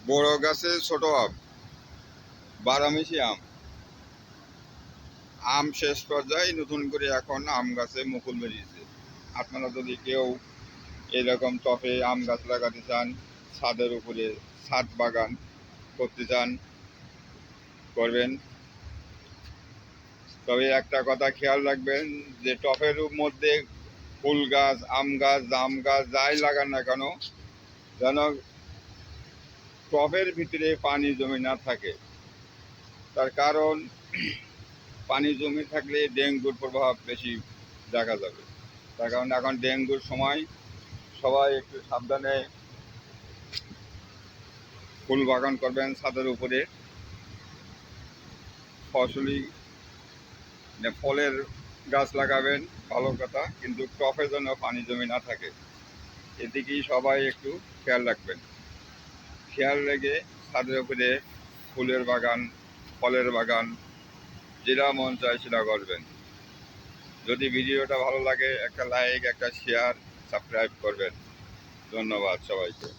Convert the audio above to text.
বড় গাছে ছোট আম, বারামিশি আম। আম শেষ পর্যায়ে নতুন করে এখন আম গাছে মুকুল বেরিয়েছে। আপনারা যদি কেউ এরকম টবে আম গাছ লাগাতে চান, ছাদের উপরে ছাদ বাগান করতে চান, করবেন। তবে একটা কথা খেয়াল রাখবেন যে টবের মধ্যে ফুল গাছ, আম গাছ, জাম গাছ যাই লাগান না কেন, যেন টবের ভিতরে পানি জমে না থাকে। তার কারণ পানি জমে থাকলে ডেঙ্গুর প্রভাব বেশি দেখা যাবে। তার কারণ এখন ডেঙ্গুর সময়, সবাই একটু সাবধানে ফুল বাগান করবেন ছাদের উপরে। ফসলি ফলের গাছ লাগাবেন, ভালো কথা, কিন্তু টবে যেন পানি জমে না থাকে, এদিকেই সবাই একটু খেয়াল রাখবেন। খেয়াল রেখে ছাদের উপরে ফুলের বাগান, ফলের বাগান, যেটা মন চায় সেটা করবেন। যদি ভিডিওটা ভালো লাগে একটা লাইক, একটা শেয়ার, সাবস্ক্রাইব করবেন। ধন্যবাদ সবাইকে।